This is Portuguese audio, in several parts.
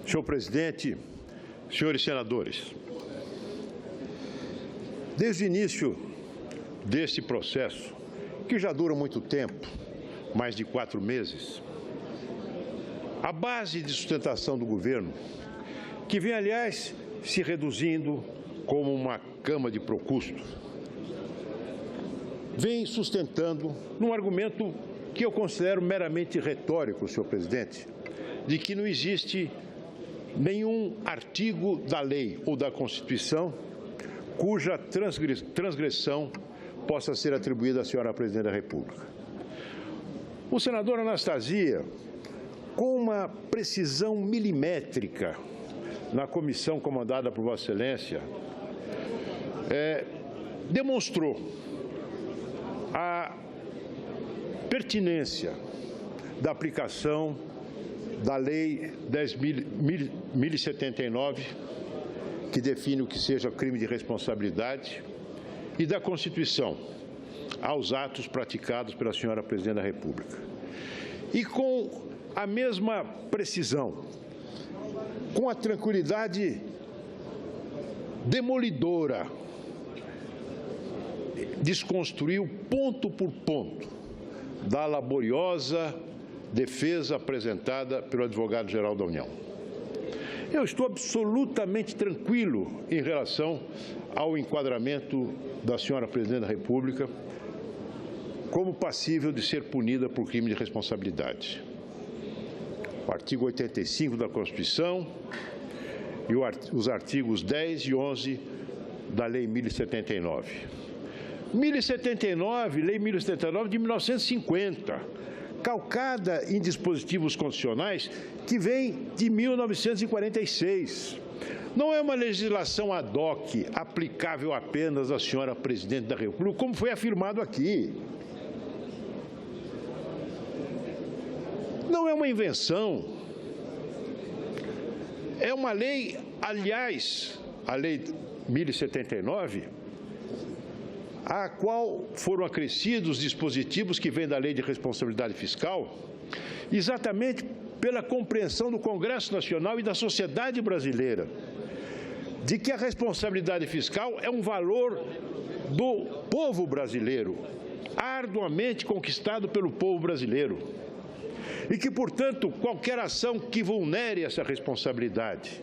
Senhor presidente, senhores senadores, desde o início deste processo, que já dura muito tempo, mais de 4 meses, a base de sustentação do governo, que vem, aliás, se reduzindo como uma cama de Procusto, vem sustentando num argumento que eu considero meramente retórico, senhor presidente, de que não existe nenhum artigo da lei ou da Constituição cuja transgressão possa ser atribuída à senhora presidente da República. O senador Anastasia, com uma precisão milimétrica na comissão comandada por Vossa Excelência, demonstrou a pertinência da aplicação da Lei 10.079, que define o que seja crime de responsabilidade, e da Constituição, aos atos praticados pela senhora presidente da República. E com a mesma precisão, com a tranquilidade demolidora, desconstruiu ponto por ponto da laboriosa defesa apresentada pelo advogado-geral da União. Eu estou absolutamente tranquilo em relação ao enquadramento da senhora presidente da República como passível de ser punida por crime de responsabilidade. O artigo 85 da Constituição e os artigos 10 e 11 da Lei 1079. 1079, Lei 1079 de 1950, calcada em dispositivos constitucionais que vem de 1946. Não é uma legislação ad hoc, aplicável apenas à senhora presidente da República, como foi afirmado aqui. Não é uma invenção. É uma lei, aliás, a Lei 1079, a qual foram acrescidos dispositivos que vêm da Lei de Responsabilidade Fiscal, exatamente pela compreensão do Congresso Nacional e da sociedade brasileira, de que a responsabilidade fiscal é um valor do povo brasileiro, arduamente conquistado pelo povo brasileiro, e que, portanto, qualquer ação que vulnere essa responsabilidade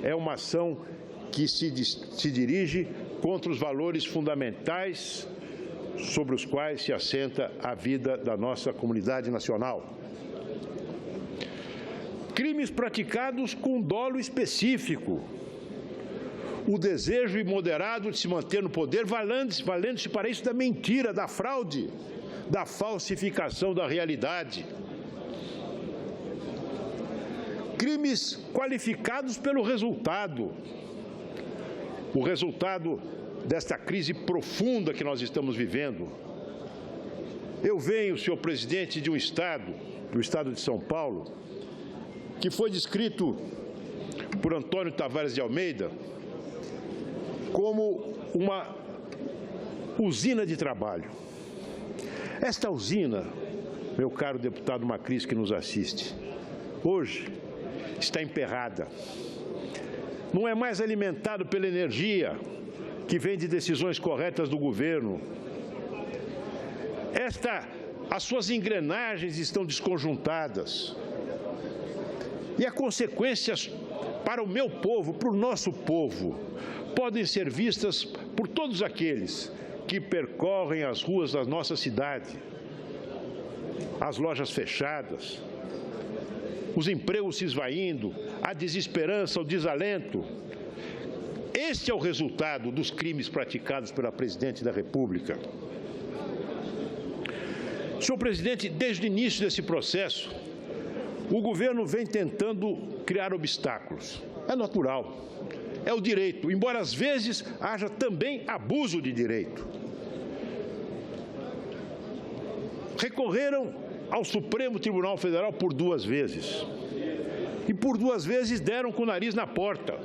é uma ação que se dirige contra os valores fundamentais sobre os quais se assenta a vida da nossa comunidade nacional. Crimes praticados com dolo específico, o desejo imoderado de se manter no poder, valendo-se para isso da mentira, da fraude, da falsificação da realidade. Crimes qualificados pelo resultado. O resultado desta crise profunda que nós estamos vivendo. Eu venho, senhor presidente, de um estado, do estado de São Paulo, que foi descrito por Antônio Tavares de Almeida como uma usina de trabalho. Esta usina, meu caro deputado Macris que nos assiste, hoje está emperrada. Não é mais alimentado pela energia que vem de decisões corretas do governo. As suas engrenagens estão desconjuntadas. E as consequências para o meu povo, para o nosso povo, podem ser vistas por todos aqueles que percorrem as ruas da nossa cidade, as lojas fechadas, os empregos se esvaindo, a desesperança, o desalento. Este é o resultado dos crimes praticados pela presidente da República. Senhor presidente, desde o início desse processo, o governo vem tentando criar obstáculos. É natural, é o direito, embora às vezes haja também abuso de direito. Recorreram ao Supremo Tribunal Federal por 2 vezes. E por 2 vezes deram com o nariz na porta.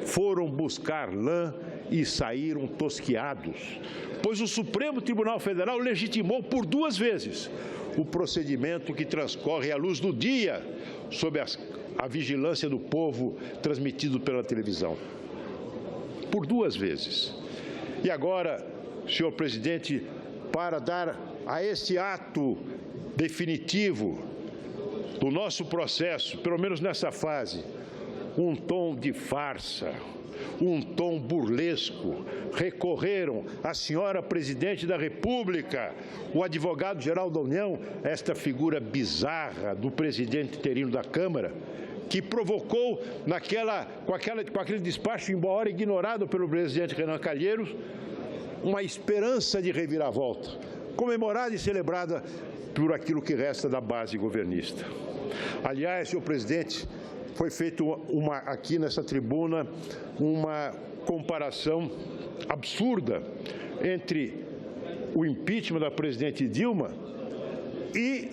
Foram buscar lã e saíram tosquiados, pois o Supremo Tribunal Federal legitimou por 2 vezes o procedimento que transcorre à luz do dia sob as a vigilância do povo transmitido pela televisão. Por 2 vezes. E agora, senhor presidente, para dar a esse ato definitivo do nosso processo, pelo menos nessa fase, um tom de farsa, um tom burlesco, recorreram à senhora presidente da República, o advogado-geral da União, esta figura bizarra do presidente interino da Câmara, que provocou, com aquele despacho, embora ignorado pelo presidente Renan Calheiros, uma esperança de reviravolta, comemorada e celebrada por aquilo que resta da base governista. Aliás, senhor presidente, foi feito aqui nessa tribuna uma comparação absurda entre o impeachment da presidente Dilma e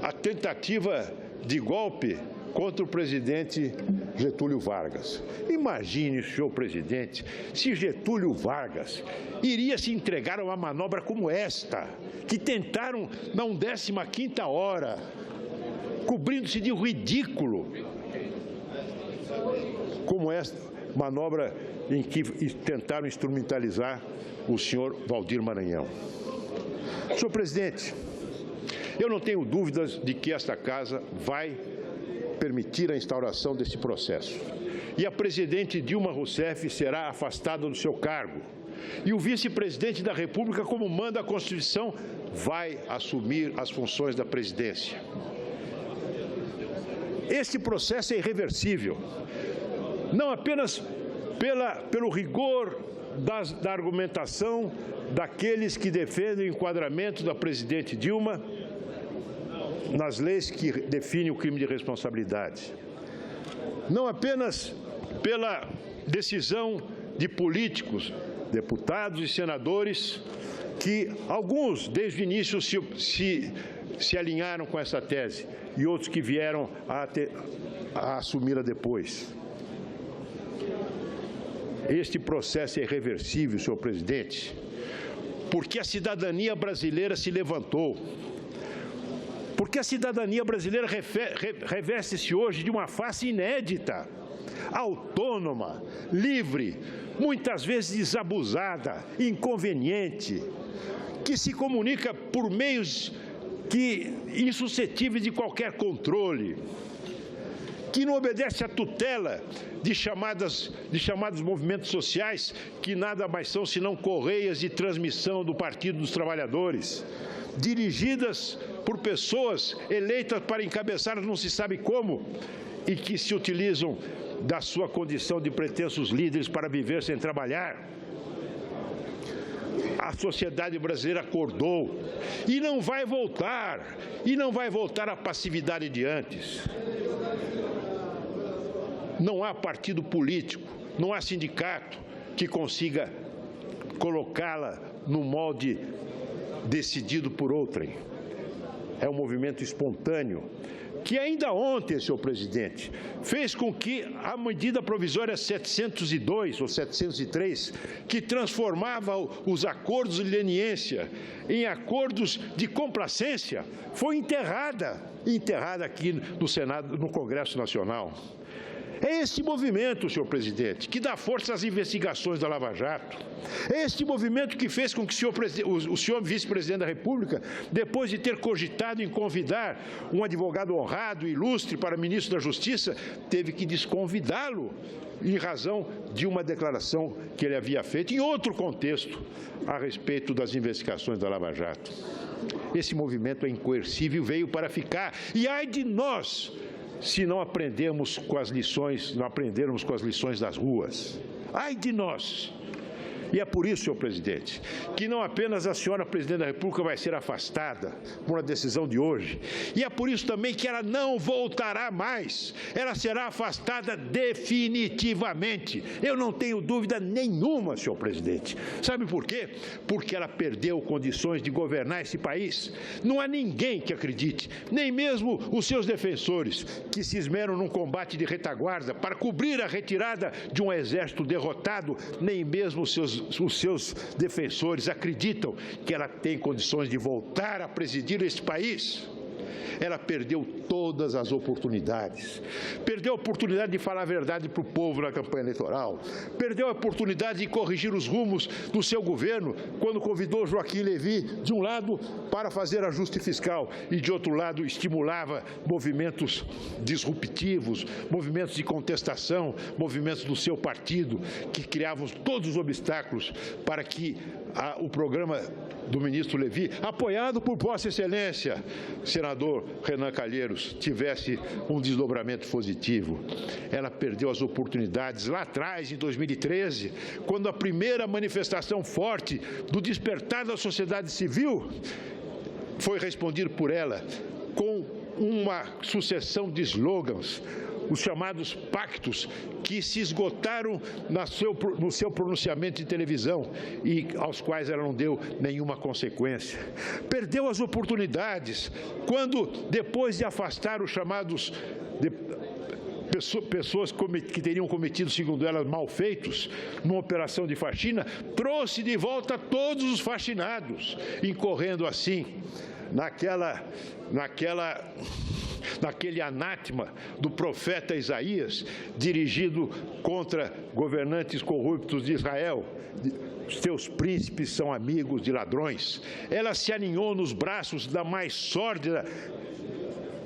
a tentativa de golpe contra o presidente Getúlio Vargas. Imagine, senhor presidente, se Getúlio Vargas iria se entregar a uma manobra como esta, que tentaram na 15ª hora, cobrindo-se de ridículo, como esta manobra em que tentaram instrumentalizar o senhor Valdir Maranhão. Senhor presidente, eu não tenho dúvidas de que esta Casa vai permitir a instauração desse processo. E a presidente Dilma Rousseff será afastada do seu cargo. E o vice-presidente da República, como manda a Constituição, vai assumir as funções da presidência. Este processo é irreversível, não apenas pelo rigor da argumentação daqueles que defendem o enquadramento da presidente Dilma nas leis que definem o crime de responsabilidade, não apenas pela decisão de políticos, deputados e senadores, que alguns, desde o início, se alinharam com essa tese, e outros que vieram a assumi-la depois. Este processo é irreversível, senhor presidente, porque a cidadania brasileira se levantou, porque a cidadania brasileira reveste-se hoje de uma face inédita, autônoma, livre, muitas vezes desabusada, inconveniente, que se comunica por meios insuscetíveis de qualquer controle, que não obedece à tutela de chamados movimentos sociais, que nada mais são senão correias de transmissão do Partido dos Trabalhadores, dirigidas por pessoas eleitas para encabeçar não se sabe como, e que se utilizam da sua condição de pretensos líderes para viver sem trabalhar. A sociedade brasileira acordou e não vai voltar à passividade de antes. Não há partido político, não há sindicato que consiga colocá-la no molde decidido por outrem. É um movimento espontâneo, que ainda ontem, senhor presidente, fez com que a medida provisória 702 ou 703, que transformava os acordos de leniência em acordos de complacência, foi enterrada aqui no Senado, no Congresso Nacional. É este movimento, senhor presidente, que dá força às investigações da Lava Jato. É este movimento que fez com que o senhor vice-presidente da República, depois de ter cogitado em convidar um advogado honrado e ilustre para ministro da Justiça, teve que desconvidá-lo em razão de uma declaração que ele havia feito em outro contexto a respeito das investigações da Lava Jato. Esse movimento é incoercível, veio para ficar. E ai de nós, se não aprendermos com as lições das ruas. Ai de nós! E é por isso, senhor presidente, que não apenas a senhora presidente da República vai ser afastada por uma decisão de hoje, e é por isso também que ela não voltará mais, ela será afastada definitivamente. Eu não tenho dúvida nenhuma, senhor presidente. Sabe por quê? Porque ela perdeu condições de governar esse país. Não há ninguém que acredite, nem mesmo os seus defensores, que se esmeram num combate de retaguarda para cobrir a retirada de um exército derrotado, nem mesmo os seus defensores acreditam que ela tem condições de voltar a presidir este país. Ela perdeu todas as oportunidades. Perdeu a oportunidade de falar a verdade para o povo na campanha eleitoral. Perdeu a oportunidade de corrigir os rumos do seu governo quando convidou Joaquim Levy, de um lado, para fazer ajuste fiscal e, de outro lado, estimulava movimentos disruptivos, movimentos de contestação, movimentos do seu partido, que criavam todos os obstáculos para que o programa do ministro Levy, apoiado por Vossa Excelência, senador Renan Calheiros, tivesse um desdobramento positivo. Ela perdeu as oportunidades lá atrás, em 2013, quando a primeira manifestação forte do despertar da sociedade civil foi respondido por ela com uma sucessão de slogans, os chamados pactos, que se esgotaram no seu pronunciamento de televisão e aos quais ela não deu nenhuma consequência. Perdeu as oportunidades quando, depois de afastar os chamados pessoas que teriam cometido, segundo ela, malfeitos, numa operação de faxina, trouxe de volta todos os faxinados, incorrendo assim naquele anátema do profeta Isaías, dirigido contra governantes corruptos de Israel. Os teus príncipes são amigos de ladrões. Ela se aninhou nos braços da mais sórdida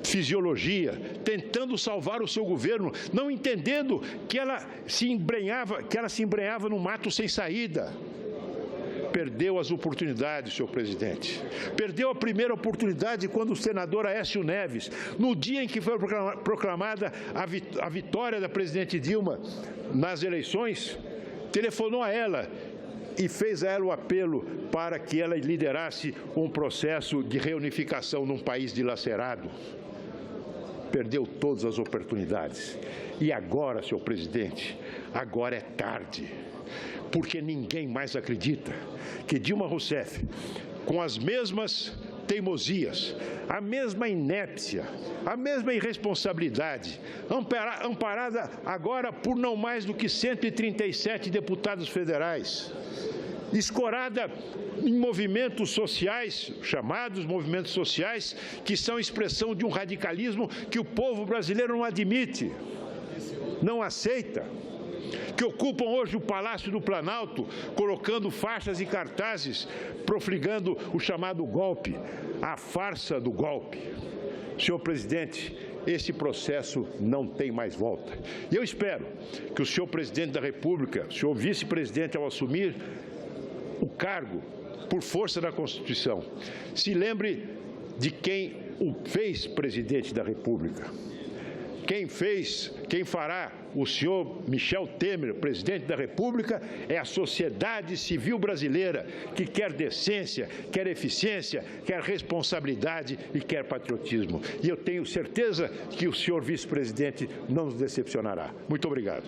fisiologia, tentando salvar o seu governo, não entendendo que ela se embrenhava no mato sem saída. Perdeu as oportunidades, senhor presidente. Perdeu a primeira oportunidade quando o senador Aécio Neves, no dia em que foi proclamada a vitória da presidente Dilma nas eleições, telefonou a ela e fez a ela o apelo para que ela liderasse um processo de reunificação num país dilacerado. Perdeu todas as oportunidades. E agora, senhor presidente, agora é tarde. Porque ninguém mais acredita que Dilma Rousseff, com as mesmas teimosias, a mesma inépcia, a mesma irresponsabilidade, amparada agora por não mais do que 137 deputados federais, escorada em movimentos sociais, chamados movimentos sociais, que são expressão de um radicalismo que o povo brasileiro não admite, não aceita, que ocupam hoje o Palácio do Planalto, colocando faixas e cartazes, profligando o chamado golpe, a farsa do golpe. Senhor presidente, esse processo não tem mais volta. E eu espero que o senhor presidente da República, o senhor vice-presidente, ao assumir o cargo por força da Constituição, se lembre de quem o fez presidente da República. Quem fará o senhor Michel Temer, presidente da República, é a sociedade civil brasileira, que quer decência, quer eficiência, quer responsabilidade e quer patriotismo. E eu tenho certeza que o senhor vice-presidente não nos decepcionará. Muito obrigado.